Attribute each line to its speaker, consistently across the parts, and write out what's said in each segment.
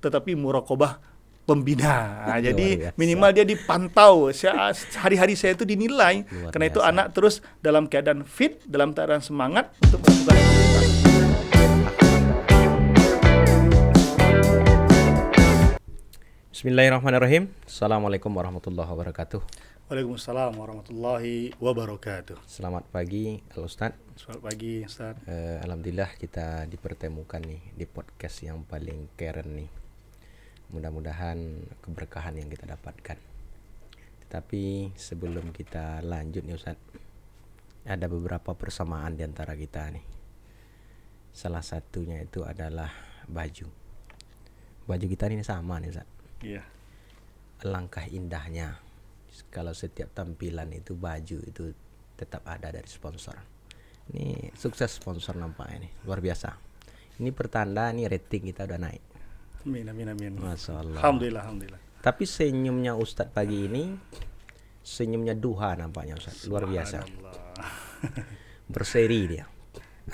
Speaker 1: tetapi muraqabah pembina. Nah, jadi
Speaker 2: biasa.
Speaker 1: minimal dia dipantau. Hari-hari saya itu dinilai.
Speaker 2: Luar
Speaker 1: Karena itu
Speaker 2: biasa.
Speaker 1: anak terus dalam keadaan fit, dalam keadaan semangat untuk melakukan aktivitas.
Speaker 2: Bismillahirrahmanirrahim. Assalamualaikum warahmatullahi wabarakatuh.
Speaker 1: Waalaikumsalam warahmatullahi wabarakatuh.
Speaker 2: Selamat pagi Al-Ustaz.
Speaker 1: Selamat pagi Ustaz.
Speaker 2: Alhamdulillah kita dipertemukan nih di podcast yang paling keren nih. Mudah-mudahan keberkahan yang kita dapatkan. Tetapi sebelum kita lanjut nih Ustaz, ada beberapa persamaan di antara kita nih. Salah satunya itu adalah baju. Baju kita ini sama nih Ustaz.
Speaker 1: Iya.
Speaker 2: Alangkah indahnya kalau setiap tampilan itu baju itu tetap ada dari sponsor. Ini sukses sponsor nampaknya nih, luar biasa. Ini pertanda nih rating kita udah naik.
Speaker 1: Amin, amin, amin.
Speaker 2: Masya Allah.
Speaker 1: Alhamdulillah, alhamdulillah.
Speaker 2: Tapi senyumnya Ustadz pagi ini, senyumnya duha nampaknya Ustadz, luar biasa. Berseri dia.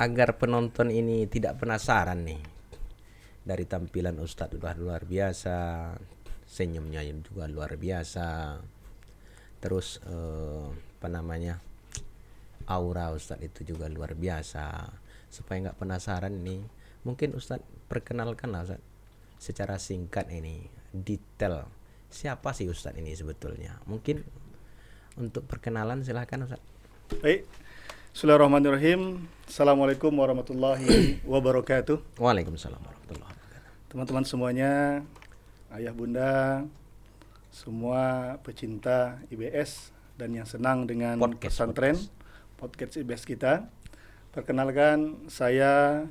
Speaker 2: Agar penonton ini tidak penasaran nih, dari tampilan Ustadz udah luar biasa, senyumnya juga luar biasa. Terus aura Ustadz itu juga luar biasa. Supaya nggak penasaran nih, mungkin Ustadz perkenalkanlah Ustadz secara singkat ini, detail siapa sih Ustadz ini sebetulnya. Mungkin untuk perkenalan silahkan Ustadz.
Speaker 1: Baik. Bismillahirrahmanirrahim. Assalamualaikum warahmatullahi wabarakatuh.
Speaker 2: Waalaikumsalam warahmatullahi wabarakatuh.
Speaker 1: Teman-teman semuanya, ayah bunda, semua pecinta IBS dan yang senang dengan pesantren podcast IBS kita. Perkenalkan, saya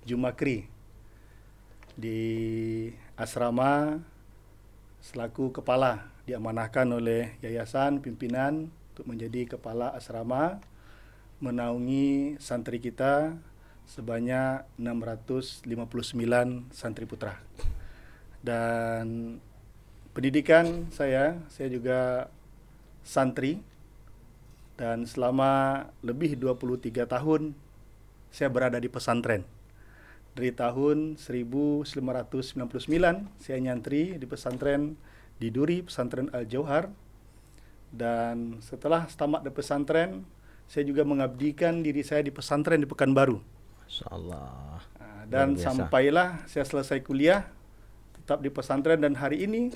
Speaker 1: Jumakri di asrama selaku kepala, diamanahkan oleh yayasan pimpinan untuk menjadi kepala asrama, menaungi santri kita sebanyak 659 santri putra. Dan pendidikan saya juga santri, dan selama lebih 23 tahun saya berada di pesantren. Dari tahun 1999 saya nyantri di pesantren di Duri, pesantren Al-Jauhar. Dan setelah tamat di pesantren, saya juga mengabdikan diri saya di pesantren di Pekanbaru.
Speaker 2: Masyaallah.
Speaker 1: Dan sampailah saya selesai kuliah tetap di pesantren, dan hari ini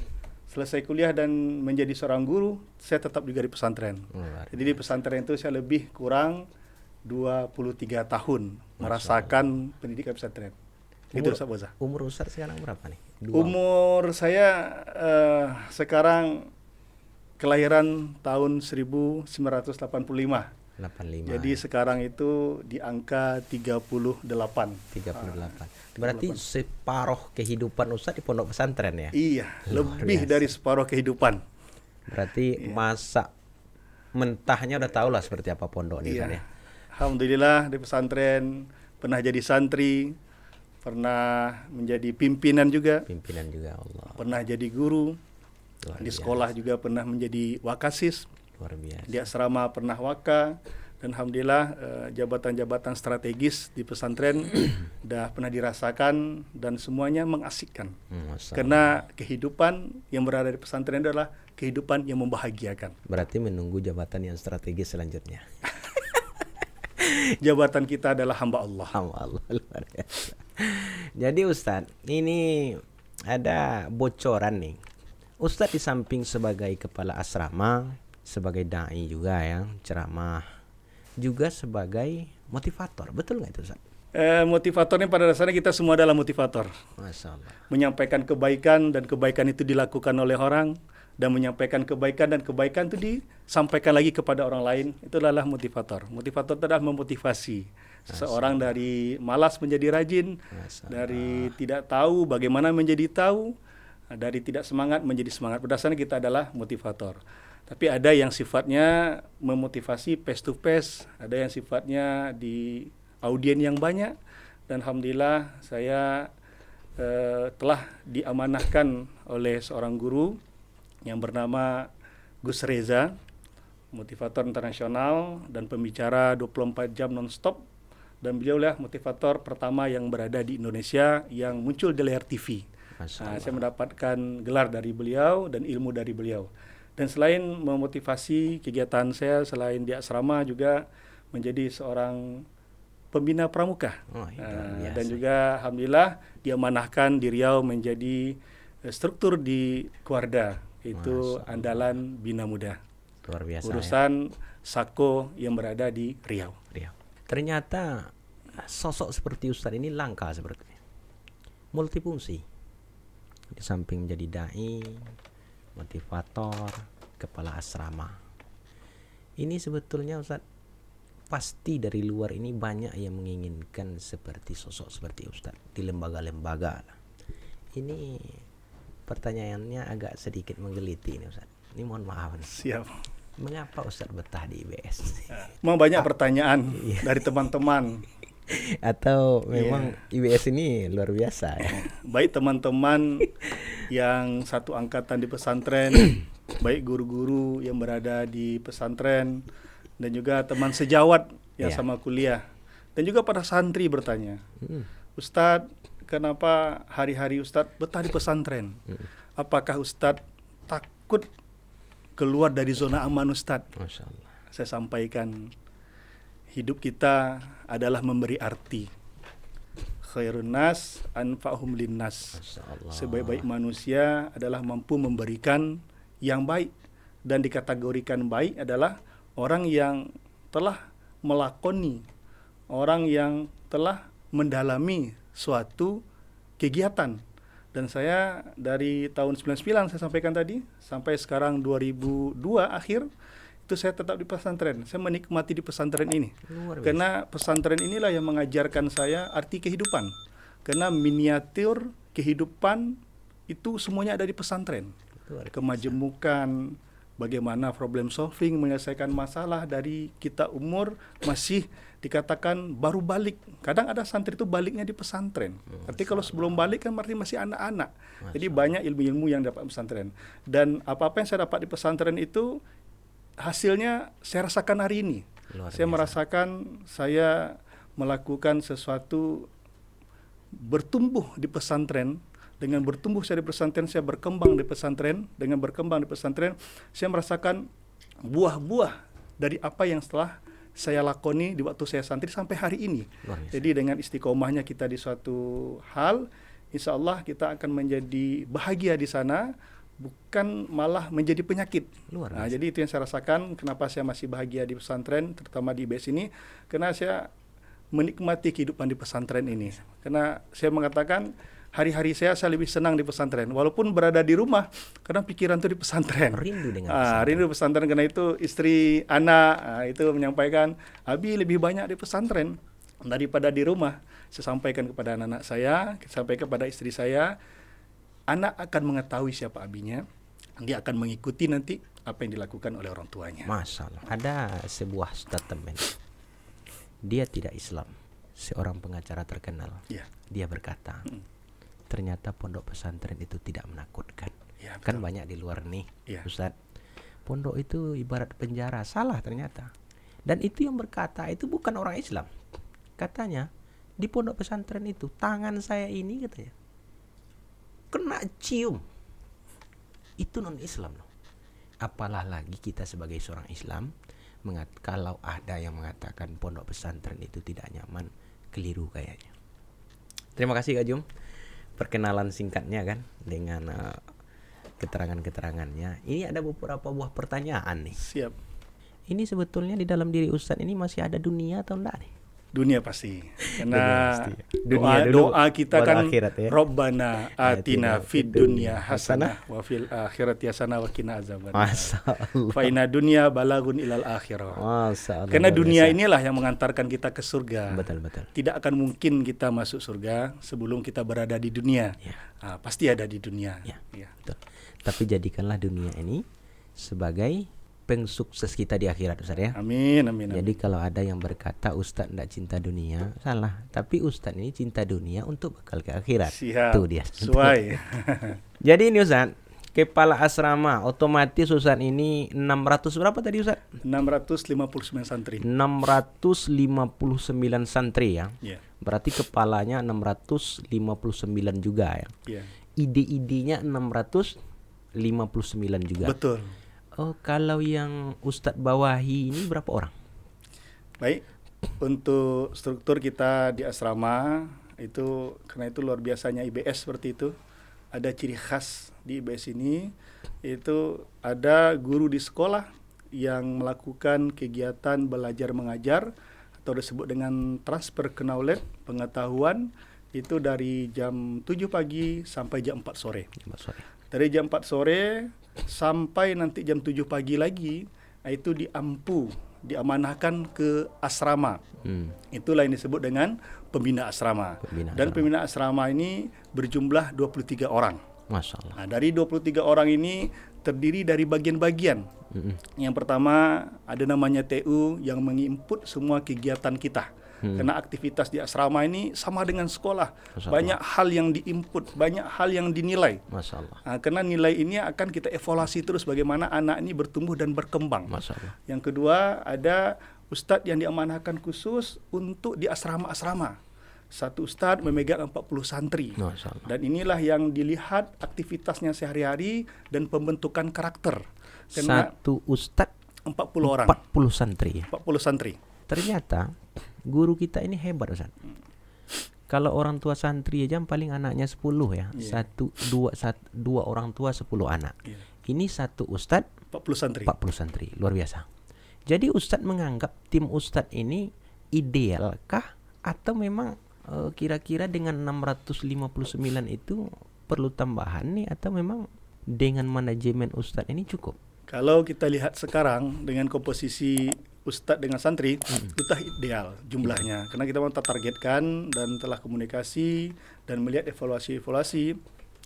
Speaker 1: selesai kuliah dan menjadi seorang guru, saya tetap juga di pesantren. Jadi di pesantren itu saya lebih kurang 23 tahun merasakan pendidikan pesantren. Itu Ustaz Boza.
Speaker 2: Umur Ustaz sekarang berapa nih?
Speaker 1: Umur saya sekarang kelahiran tahun 1985.
Speaker 2: 85.
Speaker 1: Jadi sekarang itu di angka 38.
Speaker 2: 38. Berarti separuh kehidupan Ustaz di pondok pesantren ya?
Speaker 1: Iya, lebih dari separuh kehidupan.
Speaker 2: Berarti masa mentahnya udah tahu lah seperti apa pondok ini kan ya.
Speaker 1: Alhamdulillah di pesantren pernah jadi santri, pernah menjadi pimpinan juga.
Speaker 2: Pimpinan juga, Allah.
Speaker 1: Pernah jadi guru.
Speaker 2: Luar
Speaker 1: di
Speaker 2: biasa.
Speaker 1: Sekolah juga pernah menjadi wakasis.
Speaker 2: Luar biasa.
Speaker 1: Di asrama pernah waka. Dan alhamdulillah jabatan-jabatan strategis di pesantren dah pernah dirasakan, dan semuanya mengasyikkan. Karena kehidupan yang berada di pesantren adalah kehidupan yang membahagiakan.
Speaker 2: Berarti menunggu jabatan yang strategis selanjutnya.
Speaker 1: Jabatan kita adalah hamba Allah.
Speaker 2: Hamba Allah, luar biasa. Jadi Ustadz, ini ada bocoran nih. Ustadz di samping sebagai kepala asrama, sebagai dai juga ya, ceramah, juga sebagai motivator. Betul nggak itu Ustaz?
Speaker 1: Motivatornya pada dasarnya kita semua adalah motivator.
Speaker 2: Masya Allah.
Speaker 1: Menyampaikan kebaikan, dan kebaikan itu dilakukan oleh orang, dan menyampaikan kebaikan, dan kebaikan itu disampaikan lagi kepada orang lain. Itu adalah motivator. Motivator itu adalah memotivasi seseorang dari malas menjadi rajin, dari tidak tahu bagaimana menjadi tahu, dari tidak semangat menjadi semangat. Berdasarnya kita adalah motivator. Tapi ada yang sifatnya memotivasi face to face, ada yang sifatnya di audien yang banyak, dan alhamdulillah saya telah diamanahkan oleh seorang guru yang bernama Gus Reza, motivator internasional dan pembicara 24 jam non-stop, dan beliau lah motivator pertama yang berada di Indonesia yang muncul di layar TV.
Speaker 2: Masya
Speaker 1: Saya mendapatkan gelar dari beliau dan ilmu dari beliau. Dan selain memotivasi kegiatan saya, selain di asrama juga menjadi seorang pembina pramuka.
Speaker 2: Oh, itu luar biasa.
Speaker 1: Dan juga alhamdulillah diamanahkan di Riau menjadi struktur di Kuarda, itu Andalan Bina Muda.
Speaker 2: Luar biasa.
Speaker 1: Urusan Sako yang berada di Riau.
Speaker 2: Ternyata sosok seperti Ustadz ini langka sepertinya. Multifungsi. Di samping jadi dai, motivator, kepala asrama. Ini sebetulnya Ustadz, pasti dari luar ini banyak yang menginginkan seperti sosok seperti Ustadz di lembaga-lembaga. Ini pertanyaannya agak sedikit menggelitik ini Ustadz. Ini mohon maaf.
Speaker 1: Siap.
Speaker 2: Mengapa Ustadz betah di IBS?
Speaker 1: Memang banyak pertanyaan dari teman-teman.
Speaker 2: Atau memang IBS ini luar biasa ya?
Speaker 1: Baik teman-teman yang satu angkatan di pesantren, baik guru-guru yang berada di pesantren, dan juga teman sejawat yang sama kuliah, dan juga para santri bertanya, Ustadz, kenapa hari-hari Ustadz betah di pesantren? Apakah Ustadz takut keluar dari zona aman Ustadz?
Speaker 2: Masya Allah.
Speaker 1: Saya sampaikan, hidup kita adalah memberi arti. Khairun nas anfa'hum linnas. Sebaik-baik manusia adalah mampu memberikan yang baik, dan dikategorikan baik adalah orang yang telah melakoni, orang yang telah mendalami suatu kegiatan. Dan saya dari tahun 99 saya sampaikan tadi sampai sekarang 2002 akhir, itu saya tetap di pesantren. Saya menikmati di pesantren ini. Karena pesantren inilah yang mengajarkan saya arti kehidupan. Karena miniatur kehidupan itu semuanya ada di pesantren. Kemajemukan, bagaimana problem solving, menyelesaikan masalah dari kita umur masih dikatakan baru balik. Kadang ada santri itu baliknya di pesantren. Artinya kalau sebelum balik kan berarti masih anak-anak. Jadi banyak ilmu-ilmu yang dapat pesantren. Dan apa-apa yang saya dapat di pesantren itu hasilnya saya rasakan hari ini. Saya merasakan saya melakukan sesuatu bertumbuh di pesantren. Dengan bertumbuh saya di pesantren, saya berkembang di pesantren. Dengan berkembang di pesantren, saya merasakan buah-buah dari apa yang setelah saya lakoni di waktu saya santri sampai hari ini. Jadi dengan istiqomahnya kita di suatu hal, insya Allah kita akan menjadi bahagia di sana, bukan malah menjadi penyakit. Nah, jadi itu yang saya rasakan, kenapa saya masih bahagia di pesantren, terutama di IBS ini, karena saya menikmati kehidupan di pesantren ini. Karena saya mengatakan hari-hari saya lebih senang di pesantren, walaupun berada di rumah, karena pikiran itu di pesantren.
Speaker 2: Rindu dengan pesantren.
Speaker 1: Rindu pesantren, karena itu istri, anak, itu menyampaikan, Abi lebih banyak di pesantren daripada di rumah. Saya sampaikan kepada anak-anak saya, sampai kepada istri saya, anak akan mengetahui siapa abinya, dia akan mengikuti nanti apa yang dilakukan oleh orang tuanya.
Speaker 2: Masya Allah. Ada sebuah statement, dia tidak Islam, seorang pengacara terkenal. Dia berkata, ternyata pondok pesantren itu tidak menakutkan. Kan banyak di luar nih, Ustadz, pondok itu ibarat penjara. Salah ternyata. Dan itu yang berkata itu bukan orang Islam. Katanya di pondok pesantren itu tangan saya ini, katanya, kena cium, itu non Islam loh. Apalah lagi kita sebagai seorang Islam, kalau ada yang mengatakan pondok pesantren itu tidak nyaman, keliru kayaknya. Terima kasih Kak Jum, perkenalan singkatnya kan dengan keterangan-keterangannya. Ini ada beberapa buah pertanyaan nih.
Speaker 1: Siap.
Speaker 2: Ini sebetulnya di dalam diri Ustadz ini masih ada dunia atau enggak nih?
Speaker 1: Dunia pasti. Karena
Speaker 2: dunia
Speaker 1: doa kita kan
Speaker 2: akhirat, ya?
Speaker 1: Rabbana atina fid dunya hasanah wa fil akhirati hasanah wa qina azabannar. Fa inna dunya balagun ilal akhirah. Karena dunia inilah yang mengantarkan kita ke surga.
Speaker 2: Betul.
Speaker 1: Tidak akan mungkin kita masuk surga sebelum kita berada di dunia. Pasti ada di dunia.
Speaker 2: Betul. Tapi jadikanlah dunia ini sebagai pengsukses kita di akhirat, Ustaz ya.
Speaker 1: Amin.
Speaker 2: Jadi kalau ada yang berkata Ustaz tidak cinta dunia, salah. Tapi Ustaz ini cinta dunia untuk bekal ke akhirat.
Speaker 1: Siap.
Speaker 2: Tuh dia.
Speaker 1: Sesuai.
Speaker 2: Jadi ini Ustaz, kepala asrama otomatis Ustaz ini 600 berapa tadi Ustaz?
Speaker 1: 659 santri.
Speaker 2: 659 santri ya. Berarti kepalanya 659 juga ya. ide-idenya 659 juga.
Speaker 1: Betul.
Speaker 2: Oh, kalau yang Ustadz bawahi ini berapa orang?
Speaker 1: Baik, untuk struktur kita di asrama itu, karena itu luar biasanya IBS seperti itu. Ada ciri khas di IBS ini, itu ada guru di sekolah yang melakukan kegiatan belajar mengajar atau disebut dengan transfer knowledge, pengetahuan, itu dari jam 7 pagi sampai jam 4 sore. Dari jam 4 sore sampai nanti jam 7 pagi lagi, itu diamanahkan ke asrama. Itulah yang disebut dengan pembina asrama. Pembina asrama ini berjumlah 23 orang.
Speaker 2: Masya Allah.
Speaker 1: Nah, dari 23 orang ini terdiri dari bagian-bagian. Yang pertama ada namanya TU yang menginput semua kegiatan kita. Karena aktivitas di asrama ini sama dengan sekolah. Banyak hal yang diinput, banyak hal yang dinilai.
Speaker 2: Masya Allah.
Speaker 1: Nah, karena nilai ini akan kita evaluasi terus bagaimana anak ini bertumbuh dan berkembang.
Speaker 2: Masya Allah.
Speaker 1: Yang kedua, ada ustadz yang diamanahkan khusus untuk di asrama-asrama. Satu ustadz memegang 40 santri. Dan inilah yang dilihat aktivitasnya sehari-hari dan pembentukan karakter. Karena
Speaker 2: satu ustadz
Speaker 1: 40 orang.
Speaker 2: 40 santri.
Speaker 1: 40 santri.
Speaker 2: Ternyata guru kita ini hebat, Ustaz. Kalau orang tua santri aja paling anaknya 10 ya. Dua orang tua 10 anak. Ini satu ustadz
Speaker 1: 40 santri.
Speaker 2: 40 santri. Luar biasa. Jadi ustadz menganggap tim ustadz ini idealkah atau memang kira-kira dengan 659 itu perlu tambahan nih, atau memang dengan manajemen ustadz ini cukup?
Speaker 1: Kalau kita lihat sekarang dengan komposisi ustadz dengan santri, itu ideal jumlahnya. Karena kita mau targetkan dan telah komunikasi dan melihat evaluasi.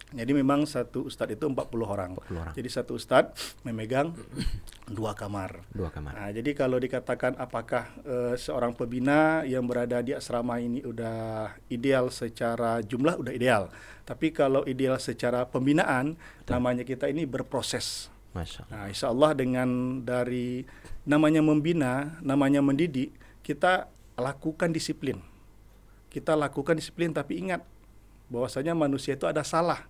Speaker 1: Jadi memang satu ustadz itu 40 orang. Jadi satu ustadz memegang 2 kamar. Nah, jadi kalau dikatakan apakah seorang pembina yang berada di asrama ini udah ideal secara jumlah, udah ideal. Tapi kalau ideal secara pembinaan, namanya kita ini berproses. Nah, insya Allah dengan dari namanya membina, namanya mendidik, kita lakukan disiplin. Tapi ingat bahwasanya manusia itu ada salah.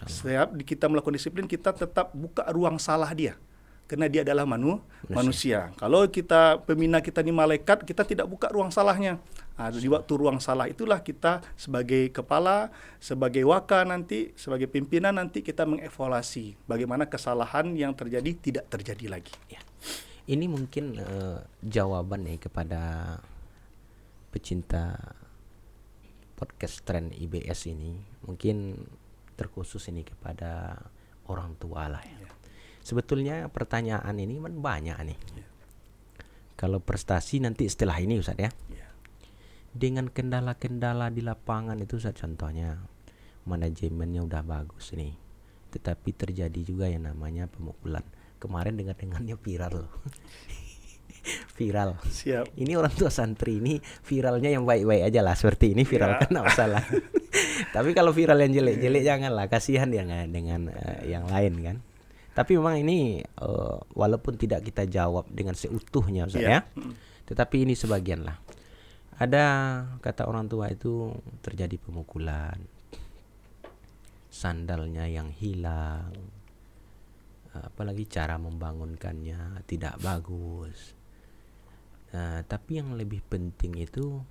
Speaker 1: Setiap kita melakukan disiplin, kita tetap buka ruang salah dia. Karena dia adalah manusia. Kalau kita pembina kita ini malaikat, kita tidak buka ruang salahnya. Nah, di waktu ruang salah itulah kita sebagai kepala, sebagai waka nanti, sebagai pimpinan nanti kita mengevaluasi bagaimana kesalahan yang terjadi tidak terjadi lagi.
Speaker 2: Ya. Ini mungkin jawaban nih kepada pecinta podcast Tren IBS ini, mungkin terkhusus ini kepada orang tua lah ya. Sebetulnya pertanyaan ini banyak nih. Kalau prestasi nanti setelah ini Ustaz ya. Dengan kendala-kendala di lapangan itu Ustaz, contohnya manajemennya udah bagus nih, tetapi terjadi juga yang namanya pemukulan. Kemarin dengar-dengarnya viral loh. Viral.
Speaker 1: Siap.
Speaker 2: Ini orang tua santri ini viralnya yang baik-baik aja lah, seperti ini viral kan enggak masalah. Tapi kalau viral yang jelek-jelek janganlah, kasihan dia dengan yang lain kan. Tapi memang ini walaupun tidak kita jawab dengan seutuhnya Ustaz ya. Tetapi ini sebagian lah. Ada kata orang tua itu terjadi pemukulan, sandalnya yang hilang, apalagi cara membangunkannya tidak bagus. Tapi yang lebih penting itu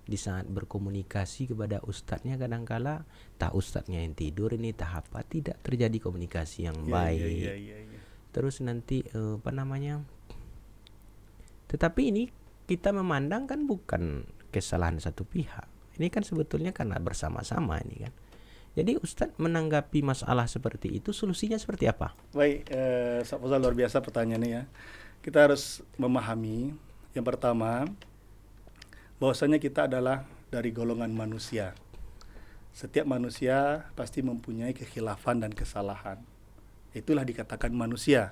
Speaker 2: di saat berkomunikasi kepada ustadznya, kadangkala tak ustadznya yang tidur ini tak apa, tidak terjadi komunikasi yang baik. Terus nanti tetapi ini kita memandang kan bukan kesalahan satu pihak. Ini kan sebetulnya karena bersama-sama ini kan. Jadi Ustadz menanggapi masalah seperti itu, solusinya seperti apa?
Speaker 1: Baik, Ustaz Fauzal, luar biasa pertanyaannya ya. Kita harus memahami yang pertama, bahwasanya kita adalah dari golongan manusia. Setiap manusia pasti mempunyai kekhilafan dan kesalahan. Itulah dikatakan manusia.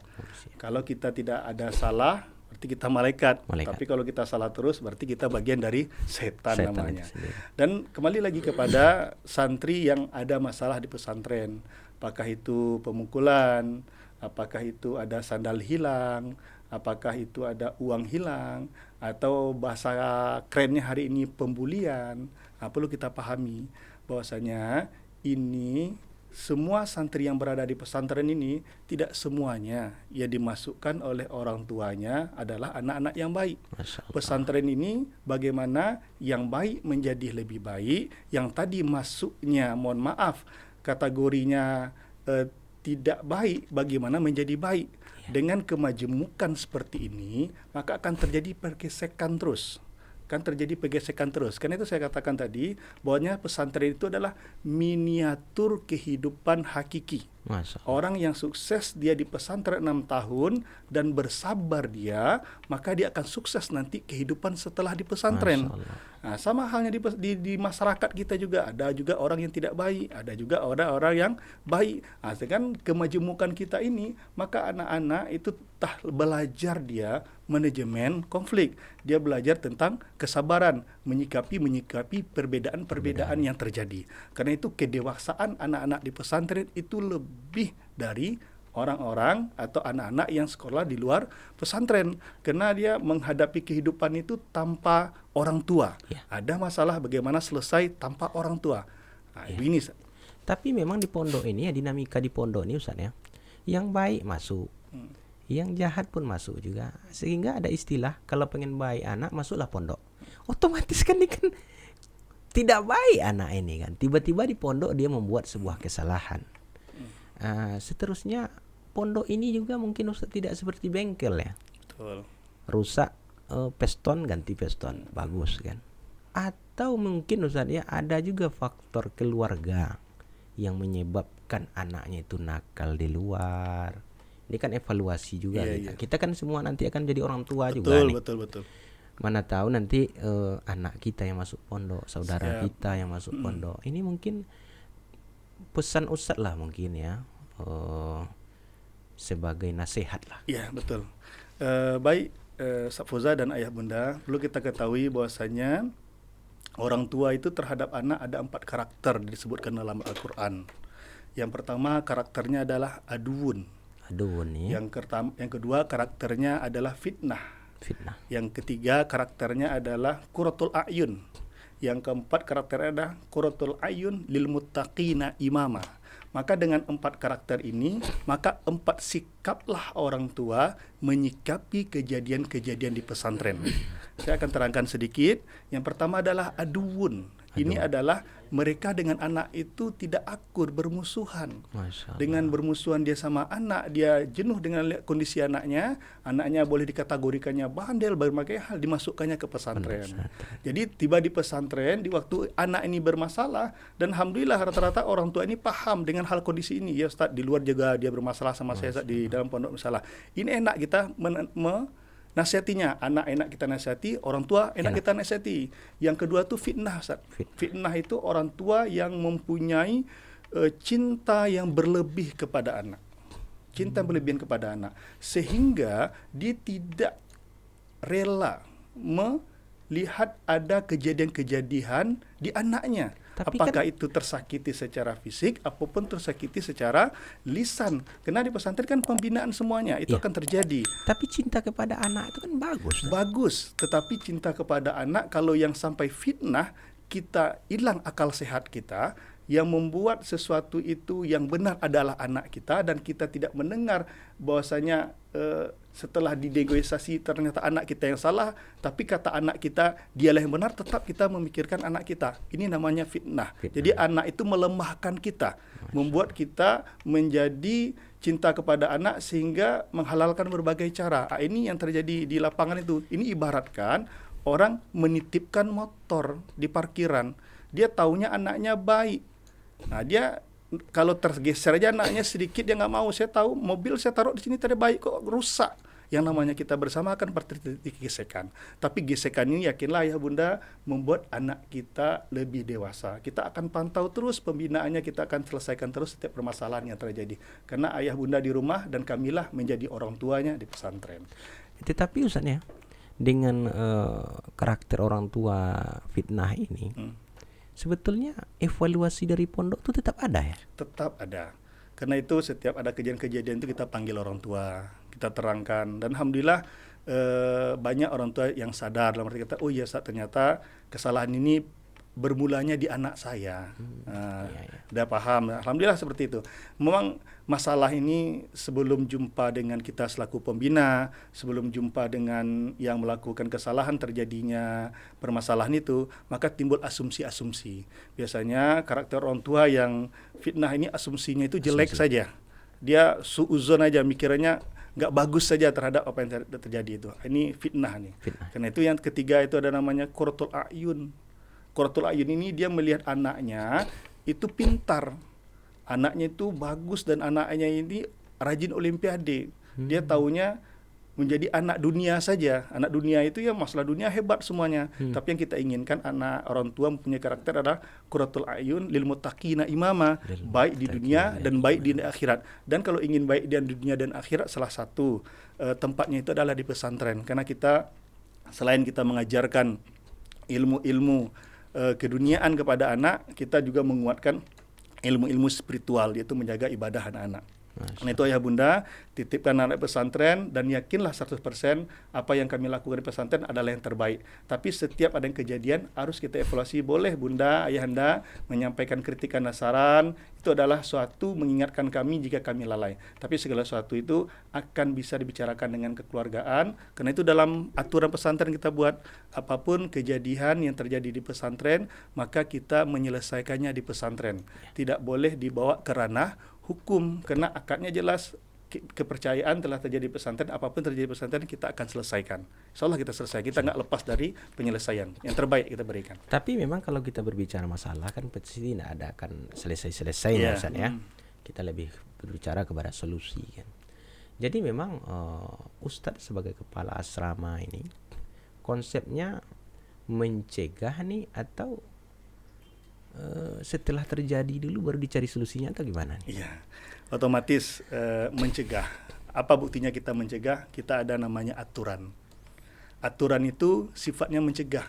Speaker 1: Kalau kita tidak ada salah, berarti kita malaikat. Tapi kalau kita salah terus, berarti kita bagian dari setan namanya. Dan kembali lagi kepada santri yang ada masalah di pesantren. Apakah itu pemukulan, apakah itu ada sandal hilang, apakah itu ada uang hilang, atau bahasa kerennya hari ini pembulian. Perlu kita pahami bahwasanya ini semua santri yang berada di pesantren ini tidak semuanya yang dimasukkan oleh orang tuanya adalah anak-anak yang baik.
Speaker 2: Masya Allah.
Speaker 1: Pesantren ini bagaimana yang baik menjadi lebih baik, yang tadi masuknya mohon maaf kategorinya tidak baik bagaimana menjadi baik. Dengan kemajemukan seperti ini, maka akan terjadi pergesekan terus. Karena itu saya katakan tadi, bahwanya pesantren itu adalah miniatur kehidupan hakiki.
Speaker 2: Masya Allah.
Speaker 1: Orang yang sukses dia di pesantren 6 tahun dan bersabar dia, maka dia akan sukses nanti kehidupan setelah di pesantren. Nah, sama halnya di masyarakat kita juga, ada juga orang yang tidak baik, ada juga orang-orang yang baik. Nah, dengan kemajemukan kita ini, maka anak-anak itu belajar dia manajemen konflik. Dia belajar tentang kesabaran, menyikapi perbedaan-perbedaan yang terjadi. Karena itu kedewasaan anak-anak di pesantren itu lebih dari orang-orang atau anak-anak yang sekolah di luar pesantren, karena dia menghadapi kehidupan itu tanpa orang tua. Ada masalah bagaimana selesai tanpa orang tua. Nah, ini.
Speaker 2: Tapi memang di pondok ini ya, dinamika di pondok ini Ustaz ya, yang baik masuk, yang jahat pun masuk juga. Sehingga ada istilah kalau pengen baik anak masuklah pondok. Otomatis kan ini kan tidak baik anak ini kan. Tiba-tiba di pondok dia membuat sebuah kesalahan. Seterusnya pondok ini juga mungkin Ustaz tidak seperti bengkel ya.
Speaker 1: Betul.
Speaker 2: Rusak piston ganti piston, bagus kan. Atau mungkin Ustaz ya ada juga faktor keluarga yang menyebabkan anaknya itu nakal di luar. Ini kan evaluasi juga kita kan semua nanti akan jadi orang tua juga nih.
Speaker 1: Betul.
Speaker 2: Mana tahu nanti anak kita yang masuk pondok, saudara kita yang masuk pondok. Ini mungkin pesan Ustaz lah mungkin ya, sebagai nasihat lah.
Speaker 1: Iya, betul. Baik, Safuza dan ayah bunda, perlu kita ketahui bahwasanya orang tua itu terhadap anak ada 4 karakter disebutkan dalam Al-Quran. Yang pertama karakternya adalah aduun.
Speaker 2: Ya.
Speaker 1: Yang kedua karakternya adalah fitnah. Yang ketiga karakternya adalah qurratul a'yun. Yang keempat karakternya adalah qurratul a'yun lil muttaqina imama. Maka dengan 4 karakter ini, maka 4 sikaplah orang tua menyikapi kejadian-kejadian di pesantren. Saya akan terangkan sedikit. Yang pertama adalah aduun. Ini adalah mereka dengan anak itu tidak akur, bermusuhan. Dengan bermusuhan dia sama anak, dia jenuh dengan kondisi anaknya boleh dikategorikannya bandel, berbagai hal dimasukkannya ke pesantren. Jadi tiba di pesantren di waktu anak ini bermasalah, dan alhamdulillah rata-rata orang tua ini paham dengan hal kondisi ini. Ya Ustaz, di luar juga dia bermasalah sama saya di dalam pondok masalah. Ini enak kita nasihatinya, anak enak kita nasihati, orang tua enak kita nasihati. Yang kedua tuh fitnah, Ustaz. Fitnah itu orang tua yang mempunyai cinta yang berlebih kepada anak. Cinta berlebihan kepada anak, sehingga dia tidak rela melihat ada kejadian-kejadian di anaknya. Apakah itu tersakiti secara fisik, apapun tersakiti secara lisan. Karena di pesantren kan pembinaan semuanya, itu akan terjadi.
Speaker 2: Tapi cinta kepada anak itu kan bagus.
Speaker 1: Bagus, tetapi cinta kepada anak kalau yang sampai fitnah, kita hilang akal sehat kita, yang membuat sesuatu itu yang benar adalah anak kita, dan kita tidak mendengar bahwasanya setelah didegradasi ternyata anak kita yang salah, tapi kata anak kita dialah yang benar, tetap kita memikirkan anak kita. Ini namanya fitnah. Jadi anak itu melemahkan kita, membuat kita menjadi cinta kepada anak sehingga menghalalkan berbagai cara. Ini yang terjadi di lapangan itu. Ini ibaratkan orang menitipkan motor di parkiran, dia taunya anaknya baik. Nah, dia kalau tergeser aja anaknya sedikit, dia nggak mau. Saya tahu mobil saya taruh di sini tadi baik kok, rusak. Yang namanya kita bersama akan terjadi gesekan. Tapi gesekan ini yakinlah ya bunda membuat anak kita lebih dewasa. Kita akan pantau terus pembinaannya, kita akan selesaikan terus setiap permasalahan yang terjadi. Karena ayah bunda di rumah dan kamilah menjadi orang tuanya di pesantren.
Speaker 2: Tetapi Ustaz ya, dengan karakter orang tua fitnah ini, sebetulnya evaluasi dari pondok itu tetap ada ya? Tetap ada.
Speaker 1: Karena itu setiap ada kejadian-kejadian itu kita panggil orang tua, kita terangkan. Dan alhamdulillah banyak orang tua yang sadar dalam arti kata, oh iya Ustaz, ternyata kesalahan ini bermulanya di anak saya.
Speaker 2: Iya.
Speaker 1: Udah paham. Alhamdulillah seperti itu. Memang masalah ini sebelum jumpa dengan kita selaku pembina, sebelum jumpa dengan yang melakukan kesalahan terjadinya permasalahan itu, maka timbul asumsi-asumsi. Biasanya karakter orang tua yang fitnah ini asumsinya itu jelek saja. Dia suuzon aja, mikirnya nggak bagus saja terhadap apa yang terjadi itu. Ini fitnah nih. Karena itu yang ketiga itu ada namanya qurratul a'yun. Qurratul a'yun ini dia melihat anaknya itu pintar. Anaknya itu bagus dan anaknya ini rajin olimpiade. Dia taunya menjadi anak dunia saja. Anak dunia itu ya masalah dunia hebat semuanya. Tapi yang kita inginkan anak orang tua mempunyai karakter adalah qurratul a'yun lil muttaqina imama, baik di dunia dan baik di akhirat. Dan kalau ingin baik di dunia dan akhirat, salah satu tempatnya itu adalah di pesantren. Karena kita selain kita mengajarkan ilmu-ilmu keduniaan kepada anak, kita juga menguatkan ilmu-ilmu spiritual, yaitu menjaga ibadah anak-anak. Karena itu ayah bunda, titipkan anak pesantren dan yakinlah 100% apa yang kami lakukan di pesantren adalah yang terbaik. Tapi setiap ada yang kejadian harus kita evaluasi. Boleh bunda, ayahanda menyampaikan kritikan dan saran, itu adalah suatu mengingatkan kami jika kami lalai. Tapi segala sesuatu itu akan bisa dibicarakan dengan kekeluargaan. Karena itu dalam aturan pesantren kita buat, apapun kejadian yang terjadi di pesantren, maka kita menyelesaikannya di pesantren. Tidak boleh dibawa ke ranah hukum, karena akadnya jelas, kepercayaan telah terjadi pesantren, apapun terjadi pesantren kita akan selesaikan. Insya Allah kita selesai, kita nggak lepas dari penyelesaian. Yang terbaik kita berikan.
Speaker 2: Tapi memang kalau kita berbicara masalah kan pasti tidak ada akan selesai-selesai Ustaz, ya. Kita lebih berbicara kepada solusi kan. Jadi memang Ustadz sebagai kepala asrama ini konsepnya mencegah nih atau setelah terjadi dulu baru dicari solusinya atau gimana nih?
Speaker 1: Iya, otomatis mencegah. Apa buktinya kita mencegah? Kita ada namanya aturan. Aturan itu sifatnya mencegah.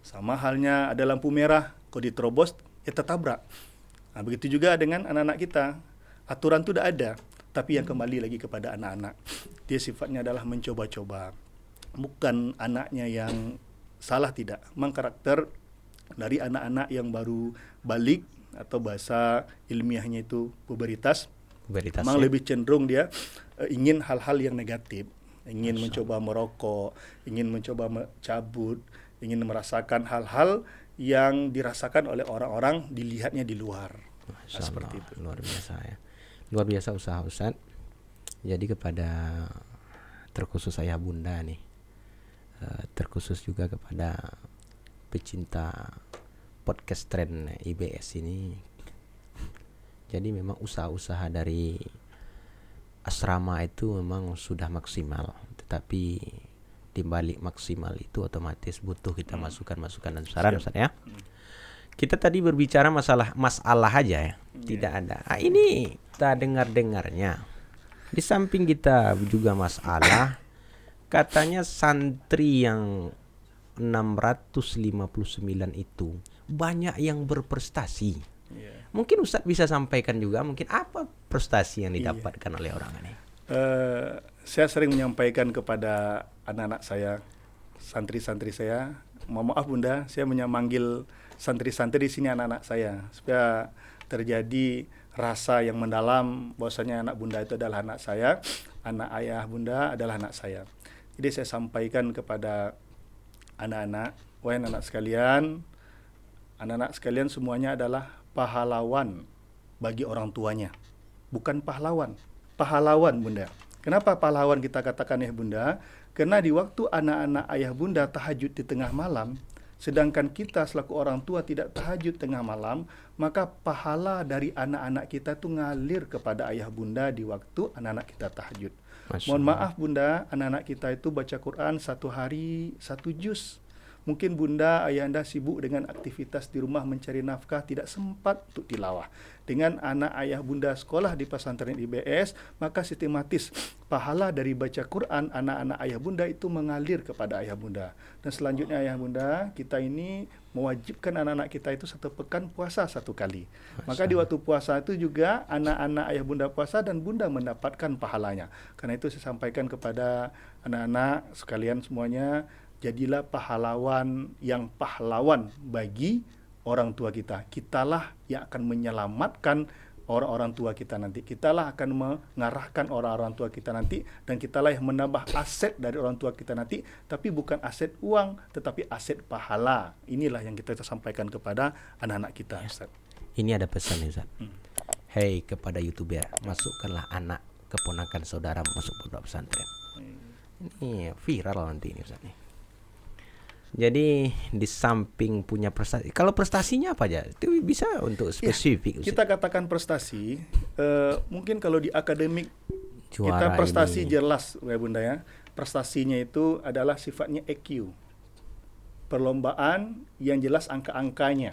Speaker 1: Sama halnya ada lampu merah, kalau diterobos ya tertabrak. Nah, begitu juga dengan anak-anak kita. Aturan itu sudah ada, tapi yang kembali lagi kepada anak-anak. Dia sifatnya adalah mencoba-coba. Bukan anaknya yang salah, tidak. Memang karakter dari anak-anak yang baru balik atau bahasa ilmiahnya itu puberitas memang lebih cenderung dia ingin hal-hal yang negatif, ingin mencoba merokok, ingin mencoba cabut, ingin merasakan hal-hal yang dirasakan oleh orang-orang dilihatnya di luar. Seperti itu.
Speaker 2: Luar biasa ya. Luar biasa usaha Ustaz. Jadi kepada terkhusus ayah bunda nih, terkhusus juga kepada pecinta podcast tren IBS ini. Jadi memang usaha-usaha dari asrama itu memang sudah maksimal, tetapi di balik maksimal itu otomatis butuh kita masukan-masukan dan saran Ustaz, ya. Kita tadi berbicara masalah aja ya. Tidak ada. Ini kita dengar-dengarnya. Di samping kita juga masalah, katanya santri yang 659 itu banyak yang berprestasi. Mungkin Ustadz bisa sampaikan juga mungkin apa prestasi yang didapatkan oleh orang ini.
Speaker 1: Saya sering menyampaikan kepada anak-anak saya, santri-santri saya, mohon maaf bunda, saya memanggil santri-santri di sini anak-anak saya supaya terjadi rasa yang mendalam bahwasanya anak bunda itu adalah anak saya, anak ayah bunda adalah anak saya. Jadi saya sampaikan kepada anak-anak, wahai anak-anak sekalian semuanya adalah pahlawan bagi orang tuanya. Bukan pahlawan bunda. Kenapa pahlawan kita katakan ya bunda? Karena di waktu anak-anak ayah bunda tahajud di tengah malam, sedangkan kita selaku orang tua tidak tahajud tengah malam, maka pahala dari anak-anak kita itu ngalir kepada ayah bunda di waktu anak-anak kita tahajud. Mohon maaf bunda, anak-anak kita itu baca Quran 1 hari 1 juz. Mungkin bunda, ayahanda sibuk dengan aktivitas di rumah mencari nafkah, tidak sempat untuk tilawah. Dengan anak ayah bunda sekolah di pesantren IBS, maka sistematis pahala dari baca Quran anak-anak ayah bunda itu mengalir kepada ayah bunda. Dan selanjutnya ayah bunda, kita ini mewajibkan anak-anak kita itu 1 pekan puasa 1 kali. Maka di waktu puasa itu juga anak-anak ayah bunda puasa dan bunda mendapatkan pahalanya. Karena itu saya sampaikan kepada anak-anak sekalian semuanya, jadilah pahlawan yang pahlawan bagi orang tua kita. Kitalah yang akan menyelamatkan orang-orang tua kita nanti. Kitalah akan mengarahkan orang-orang tua kita nanti, dan kitalah yang menambah aset dari orang tua kita nanti, tapi bukan aset uang, tetapi aset pahala. Inilah yang kita sampaikan kepada anak-anak kita, Ustaz.
Speaker 2: Ini ada pesan nih, Ustaz. Hei kepada YouTuber, masukkanlah anak keponakan saudara masuk pondok pesantren. Ini viral nanti ini, Ustaz nih. Jadi di samping punya prestasi, kalau prestasinya apa aja? Itu bisa untuk spesifik.
Speaker 1: Ya, kita katakan prestasi, mungkin kalau di akademik
Speaker 2: Juara
Speaker 1: kita prestasi
Speaker 2: ini.
Speaker 1: jelas, ya Bunda ya. Prestasinya itu adalah sifatnya EQ. Perlombaan yang jelas angka-angkanya.